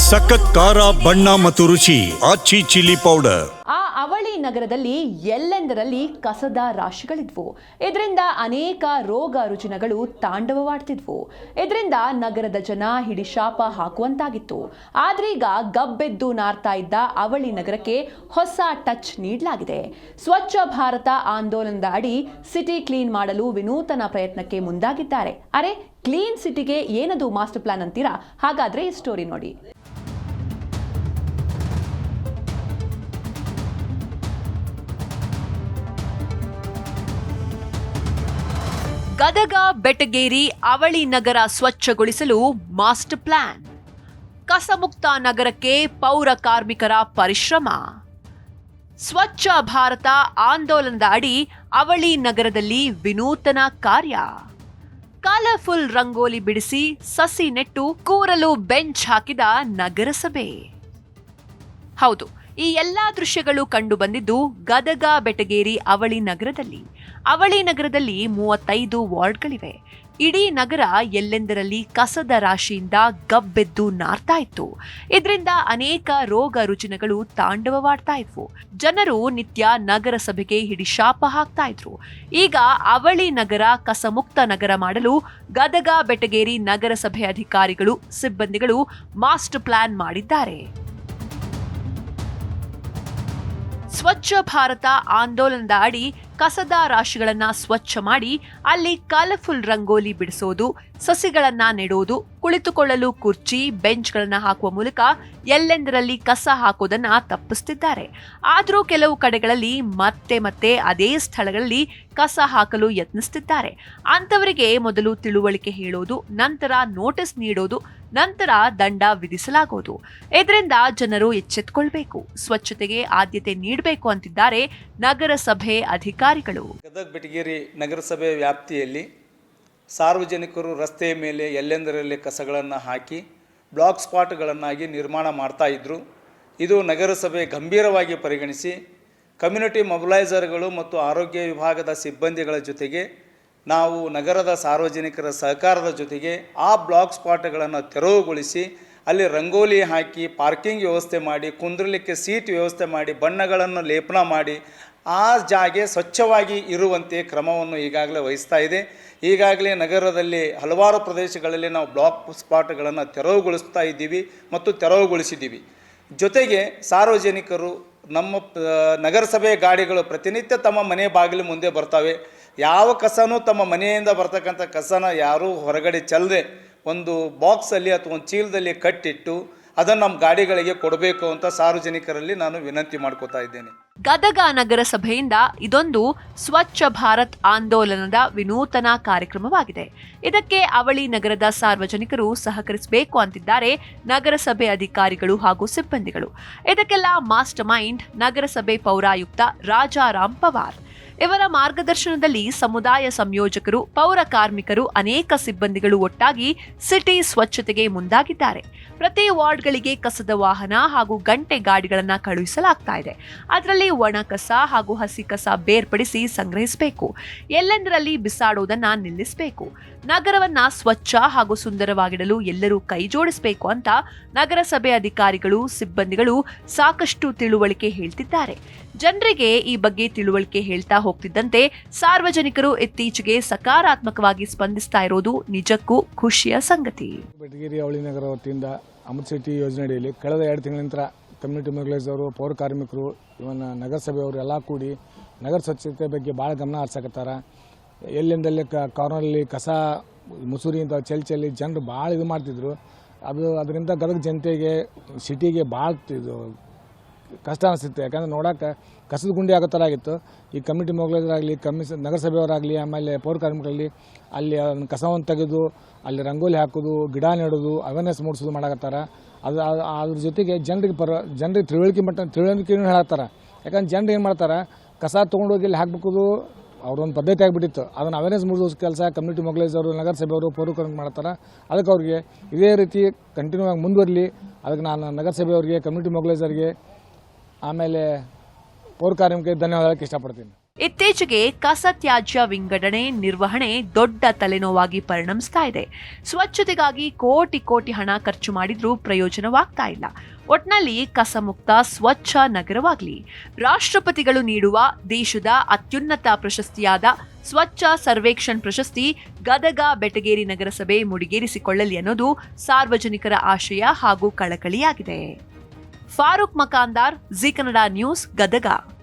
ಸಖತ್ ಖಾರ ಬಣ್ಣ ಮತ್ತು ರುಚಿ ಆಚಿ ಚಿಲ್ಲಿ ಪೌಡರ್. ಆ ಅವಳಿ ನಗರದಲ್ಲಿ ಎಲ್ಲೆಂದರಲ್ಲಿ ಕಸದ ರಾಶಿಗಳಿದ್ವು. ಇದರಿಂದ ಅನೇಕ ರೋಗ ರುಜಿನಗಳು ತಾಂಡವವಾಡ್ತಿದ್ವು. ಇದರಿಂದ ನಗರದ ಜನ ಹಿಡಿಶಾಪ ಹಾಕುವಂತಾಗಿತ್ತು. ಆದ್ರೀಗ ಗಬ್ಬೆದ್ದು ನಾರ್ತಾ ಇದ್ದ ಅವಳಿ ನಗರಕ್ಕೆ ಹೊಸ ಟಚ್ ನೀಡಲಾಗಿದೆ. ಸ್ವಚ್ಛ ಭಾರತ ಆಂದೋಲನದ ಅಡಿ ಸಿಟಿ ಕ್ಲೀನ್ ಮಾಡಲು ವಿನೂತನ ಪ್ರಯತ್ನಕ್ಕೆ ಮುಂದಾಗಿದ್ದಾರೆ. ಅರೆ, ಕ್ಲೀನ್ ಸಿಟಿಗೆ ಏನದು ಮಾಸ್ಟರ್ ಪ್ಲಾನ್ ಅಂತೀರಾ? ಹಾಗಾದ್ರೆ ಈ ಸ್ಟೋರಿ ನೋಡಿ. ಗದಗ ಬೆಟಗೇರಿ ಅವಳಿ ನಗರ ಸ್ವಚ್ಛಗೊಳಿಸಲು ಮಾಸ್ಟರ್ ಪ್ಲಾನ್. ಕಸಮುಕ್ತ ನಗರಕ್ಕೆ ಪೌರ ಕಾರ್ಮಿಕರ ಪರಿಶ್ರಮ. ಸ್ವಚ್ಛ ಭಾರತ ಆಂದೋಲನದ ಅಡಿ ಅವಳಿ ನಗರದಲ್ಲಿ ವಿನೂತನ ಕಾರ್ಯ. ಕಲರ್ಫುಲ್ ರಂಗೋಲಿ ಬಿಡಿಸಿ ಸಸಿ ನೆಟ್ಟು ಕೂರಲು ಬೆಂಚ್ ಹಾಕಿದ ನಗರಸಭೆ. ಹೌದು, ಈ ಎಲ್ಲಾ ದೃಶ್ಯಗಳು ಕಂಡು ಬಂದಿದ್ದು ಗದಗ ಬೆಟಗೇರಿ ಅವಳಿ ನಗರದಲ್ಲಿ. ಅವಳಿ ನಗರದಲ್ಲಿ 35 ವಾರ್ಡ್ಗಳಿವೆ. ಇಡೀ ನಗರ ಎಲ್ಲೆಂದರಲ್ಲಿ ಕಸದ ರಾಶಿಯಿಂದ ಗಬ್ಬೆದ್ದು ನಾರ್ತಾ ಇತ್ತು. ಇದರಿಂದ ಅನೇಕ ರೋಗ ರುಜಿನಗಳು ತಾಂಡವವಾಡ್ತಾ ಇದ್ವು. ಜನರು ನಿತ್ಯ ನಗರಸಭೆಗೆ ಹಿಡಿಶಾಪ ಹಾಕ್ತಾ ಇದ್ರು. ಈಗ ಅವಳಿ ನಗರ ಕಸಮುಕ್ತ ನಗರ ಮಾಡಲು ಗದಗ ಬೆಟಗೇರಿ ನಗರಸಭೆ ಅಧಿಕಾರಿಗಳು ಸಿಬ್ಬಂದಿಗಳು ಮಾಸ್ಟರ್ ಪ್ಲಾನ್ ಮಾಡಿದ್ದಾರೆ. ಸ್ವಚ್ಛ ಭಾರತ ಆಂದೋಲನದ ಅಡಿ ಕಸದ ರಾಶಿಗಳನ್ನ ಸ್ವಚ್ಛ ಮಾಡಿ ಅಲ್ಲಿ ಕಲರ್ಫುಲ್ ರಂಗೋಲಿ ಬಿಡಿಸೋದು, ಸಸಿಗಳನ್ನ ನೆಡೋದು, ಕುಳಿತುಕೊಳ್ಳಲು ಕುರ್ಚಿ ಬೆಂಚ್ಗಳನ್ನ ಹಾಕುವ ಮೂಲಕ ಎಲ್ಲೆಂದರಲ್ಲಿ ಕಸ ಹಾಕೋದನ್ನ ತಪ್ಪಿಸ್ತಿದ್ದಾರೆ. ಆದರೂ ಕೆಲವು ಕಡೆಗಳಲ್ಲಿ ಮತ್ತೆ ಅದೇ ಸ್ಥಳಗಳಲ್ಲಿ ಕಸ ಹಾಕಲು ಯತ್ನಿಸುತ್ತಿದ್ದಾರೆ. ಅಂತವರಿಗೆ ಮೊದಲು ತಿಳುವಳಿಕೆ ಹೇಳೋದು, ನಂತರ ನೋಟಿಸ್ ನೀಡೋದು, ನಂತರ ದಂಡ ವಿಧಿಸಲಾಗುವುದು. ಇದರಿಂದ ಜನರು ಎಚ್ಚೆತ್ತುಕೊಳ್ಬೇಕು, ಸ್ವಚ್ಛತೆಗೆ ಆದ್ಯತೆ ನೀಡಬೇಕು ಅಂತಿದ್ದಾರೆ ನಗರಸಭೆ ಅಧಿಕಾರಿಗಳು. ಗದಗ ಬೆಟಗೇರಿ ನಗರಸಭೆ ವ್ಯಾಪ್ತಿಯಲ್ಲಿ ಸಾರ್ವಜನಿಕರು ರಸ್ತೆಯ ಮೇಲೆ ಎಲ್ಲೆಂದರಲ್ಲಿ ಕಸಗಳನ್ನು ಹಾಕಿ ಬ್ಲಾಕ್ ಸ್ಪಾಟ್ಗಳನ್ನಾಗಿ ನಿರ್ಮಾಣ ಮಾಡ್ತಾ ಇದ್ದರು. ಇದು ನಗರಸಭೆ ಗಂಭೀರವಾಗಿ ಪರಿಗಣಿಸಿ ಕಮ್ಯುನಿಟಿ ಮೊಬಿಲೈಸರ್ಗಳು ಮತ್ತು ಆರೋಗ್ಯ ವಿಭಾಗದ ಸಿಬ್ಬಂದಿಗಳ ಜೊತೆಗೆ ನಾವು ನಗರದ ಸಾರ್ವಜನಿಕರ ಸಹಕಾರದ ಜೊತೆಗೆ ಆ ಬ್ಲಾಕ್ ಸ್ಪಾಟ್ಗಳನ್ನು ತೆರವುಗೊಳಿಸಿ ಅಲ್ಲಿ ರಂಗೋಲಿ ಹಾಕಿ ಪಾರ್ಕಿಂಗ್ ವ್ಯವಸ್ಥೆ ಮಾಡಿ ಕುಂದ್ರಲಿಕ್ಕೆ ಸೀಟ್ ವ್ಯವಸ್ಥೆ ಮಾಡಿ ಬಣ್ಣಗಳನ್ನು ಲೇಪನ ಮಾಡಿ ಆ ಜಾಗೆ ಸ್ವಚ್ಛವಾಗಿ ಇರುವಂತೆ ಕ್ರಮವನ್ನು ಈಗಾಗಲೇ ವಹಿಸ್ತಾ ಇದೆ. ಈಗಾಗಲೇ ನಗರದಲ್ಲಿ ಹಲವಾರು ಪ್ರದೇಶಗಳಲ್ಲಿ ನಾವು ಬ್ಲಾಕ್ ಸ್ಪಾಟ್ಗಳನ್ನು ತೆರವುಗೊಳಿಸ್ತಾ ಇದ್ದೀವಿ ಮತ್ತು ತೆರವುಗೊಳಿಸಿದ್ದೀವಿ. ಜೊತೆಗೆ ಸಾರ್ವಜನಿಕರು ನಮ್ಮ ನಗರಸಭೆ ಗಾಡಿಗಳು ಪ್ರತಿನಿತ್ಯ ತಮ್ಮ ಮನೆ ಬಾಗಿಲು ಮುಂದೆ ಬರ್ತವೆ. ಯಾವ ಕಸನೂ ತಮ್ಮ ಮನೆಯಿಂದ ಬರ್ತಕ್ಕಂಥ ಕಸನ ಯಾರೂ ಹೊರಗಡೆ ಚೆಲ್ಲದೆ ಒಂದು ಬಾಕ್ಸಲ್ಲಿ ಅಥವಾ ಒಂದು ಚೀಲದಲ್ಲಿ ಕಟ್ಟಿಟ್ಟು ಅದನ್ನು ನಮ್ಮ ಗಾಡಿಗಳಿಗೆ ಕೊಡಬೇಕು ಅಂತ ಸಾರ್ವಜನಿಕರಲ್ಲಿ ನಾನು ವಿನಂತಿ ಮಾಡ್ಕೋತಾ ಇದ್ದೇನೆ. ಗದಗ ನಗರಸಭೆಯಿಂದ ಇದೊಂದು ಸ್ವಚ್ಛ ಭಾರತ್ ಆಂದೋಲನದ ವಿನೂತನ ಕಾರ್ಯಕ್ರಮವಾಗಿದೆ. ಇದಕ್ಕೆ ಅವಳಿ ನಗರದ ಸಾರ್ವಜನಿಕರು ಸಹಕರಿಸಬೇಕು ಅಂತಿದ್ದಾರೆ ನಗರಸಭೆ ಅಧಿಕಾರಿಗಳು ಹಾಗೂ ಸಿಬ್ಬಂದಿಗಳು. ಇದಕ್ಕೆಲ್ಲ ಮಾಸ್ಟರ್ ಮೈಂಡ್ ನಗರಸಭೆ ಪೌರಾಯುಕ್ತ ರಾಜಾರಾಮ್ ಪವಾರ್. ಇವರ ಮಾರ್ಗದರ್ಶನದಲ್ಲಿ ಸಮುದಾಯ ಸಂಯೋಜಕರು, ಪೌರ ಕಾರ್ಮಿಕರು, ಅನೇಕ ಸಿಬ್ಬಂದಿಗಳು ಒಟ್ಟಾಗಿ ಸಿಟಿ ಸ್ವಚ್ಛತೆಗೆ ಮುಂದಾಗಿದ್ದಾರೆ. ಪ್ರತಿ ವಾರ್ಡ್ಗಳಿಗೆ ಕಸದ ವಾಹನ ಹಾಗೂ ಗಂಟೆ ಗಾಡಿಗಳನ್ನ ಕಳುಹಿಸಲಾಗ್ತಾ ಇದೆ. ಅದರಲ್ಲಿ ಒಣ ಕಸ ಹಾಗೂ ಹಸಿ ಕಸ ಬೇರ್ಪಡಿಸಿ ಸಂಗ್ರಹಿಸಬೇಕು. ಎಲ್ಲೆಂದರಲ್ಲಿ ಬಿಸಾಡುವುದನ್ನ ನಿಲ್ಲಿಸಬೇಕು. ನಗರವನ್ನ ಸ್ವಚ್ಛ ಹಾಗೂ ಸುಂದರವಾಗಿಡಲು ಎಲ್ಲರೂ ಕೈ ಜೋಡಿಸಬೇಕು ಅಂತ ನಗರಸಭೆ ಅಧಿಕಾರಿಗಳು, ಸಿಬ್ಬಂದಿಗಳು ಸಾಕಷ್ಟು ತಿಳುವಳಿಕೆ ಹೇಳ್ತಿದ್ದಾರೆ. ಜನರಿಗೆ ಈ ಬಗ್ಗೆ ತಿಳುವಳಿಕೆ ಹೇಳ್ತಾ ಹೋಗ್ತಿದ್ದಂತೆ ಸಾರ್ವಜನಿಕರು ಇತ್ತೀಚೆಗೆ ಸಕಾರಾತ್ಮಕವಾಗಿ ಸ್ಪಂದಿಸ್ತಾ ಇರೋದು ನಿಜಕ್ಕೂ ಖುಷಿಯ ಸಂಗತಿ. ಬೆಟಗೇರಿ ಅವಳಿ ನಗರ ವತಿಯಿಂದ ಅಮೃತ್ ಸಿಟಿ ಯೋಜನೆಯಡಿಯಲ್ಲಿ ಕಳೆದ 2 ತಿಂಗಳಿಂದ ಕಮ್ಯುನಿಟಿ ಮೊಬಿಲೈಸರು, ಪೌರ ಕಾರ್ಮಿಕರು, ಇವನ್ನ ನಗರಸಭೆಯವರು ಎಲ್ಲ ಕೂಡಿ ನಗರ ಸ್ವಚ್ಛತೆ ಬಗ್ಗೆ ಭಾಳ ಗಮನ ಹರಿಸಕತ್ತಾರ. ಎಲ್ಲೆಂದಲ್ಲಿ ಕಾರ್ನರಲ್ಲಿ ಕಸ ಮುಸುರಿ ಅಂತ ಚೆಲ್ಲಿ ಜನರು ಭಾಳ ಇದು ಮಾಡ್ತಿದ್ರು. ಅದರಿಂದ ಗದಗ ಜನತೆಗೆ ಸಿಟಿಗೆ ಭಾಳ ಇದು ಕಷ್ಟ ಅನಿಸುತ್ತೆ. ಯಾಕಂದರೆ ನೋಡೋಕೆ ಕಸದ ಗುಂಡಿ ಆಗೋ ಥರ ಆಗಿತ್ತು. ಈ ಕಮ್ಯುನಿಟಿ ಮೊಬಿಲೈಸರಾಗಲಿ, ನಗರಸಭೆಯವರಾಗಲಿ, ಆಮೇಲೆ ಪೌರ ಕಾರ್ಮಿಕರಲ್ಲಿ ಅಲ್ಲಿ ಕಸವನ್ನು ತೆಗೆದು ಅಲ್ಲಿ ರಂಗೋಲಿ ಹಾಕೋದು, ಗಿಡ ನೆಡೋದು, ಅವೇರ್ನೆಸ್ ಮೂಡಿಸೋದು ಮಾಡಕತ್ತಾರ. ಅದ್ರ ಜೊತೆಗೆ ಜನರಿಗೆ ತಿಳುವಳಿಕೆನೂ ಹೇಳತ್ತಾರೆ. ಯಾಕಂದ್ರೆ ಜನರು ಏನು ಮಾಡ್ತಾರೆ, ಕಸ ತೊಗೊಂಡೋಗಿ ಇಲ್ಲಿ ಹಾಕ್ಬೇಕು ಅವ್ರೊಂದು ಪದ್ಧತಿ ಆಗಿಬಿಟ್ಟಿತ್ತು. ಅದನ್ನು ಅವೇರ್ನೆಸ್ ಮೂಡಿಸೋ ಕೆಲಸ ಕಮ್ಯುನಿಟಿ ಮೊಬಿಲೈಸರು, ನಗರಸಭೆಯವರು, ಪೌರ ಕಾರ್ಮಿಕರು ಮಾಡ್ತಾರೆ. ಅದಕ್ಕೆ ಅವ್ರಿಗೆ ಇದೇ ರೀತಿ ಕಂಟಿನ್ಯೂ ಆಗಿ ಮುಂದುವರಲಿ. ಅದಕ್ಕೆ ನಾನು ನಗರಸಭೆಯವರಿಗೆ, ಕಮ್ಯುನಿಟಿ ಮೊಬಿಲೈಸರ್ಗೆ, ಆಮೇಲೆ ಪೌರ ಕಾರ್ಮಿಕರಿಗೆ ಧನ್ಯವಾದ ಹೇಳಕ್ಕೆ ಇಷ್ಟಪಡ್ತೀನಿ. ಇತ್ತೀಚೆಗೆ ಕಸ ತ್ಯಾಜ್ಯ ವಿಂಗಡಣೆ ನಿರ್ವಹಣೆ ದೊಡ್ಡ ತಲೆನೋವಾಗಿ ಪರಿಣಮಿಸ್ತಾ ಇದೆ. ಸ್ವಚ್ಛತೆಗಾಗಿ ಕೋಟಿ ಹಣ ಖರ್ಚು ಮಾಡಿದ್ರೂ ಪ್ರಯೋಜನವಾಗ್ತಾ ಇಲ್ಲ. ಒಟ್ನಲ್ಲಿ ಕಸ ಮುಕ್ತ ಸ್ವಚ್ಛ ನಗರವಾಗಲಿ. ರಾಷ್ಟ್ರಪತಿಗಳು ನೀಡುವ ದೇಶದ ಅತ್ಯುನ್ನತ ಪ್ರಶಸ್ತಿಯಾದ ಸ್ವಚ್ಛ ಸರ್ವೇಕ್ಷಣ್ ಪ್ರಶಸ್ತಿ ಗದಗ ಬೆಟಗೇರಿ ನಗರಸಭೆ ಮುಡಿಗೇರಿಸಿಕೊಳ್ಳಲಿ ಅನ್ನೋದು ಸಾರ್ವಜನಿಕರ ಆಶಯ ಹಾಗೂ ಕಳಕಳಿಯಾಗಿದೆ. ಫಾರೂಕ್ ಮಕಾಂದಾರ್, ಜೀ ಕನ್ನಡ ನ್ಯೂಸ್, ಗದಗ.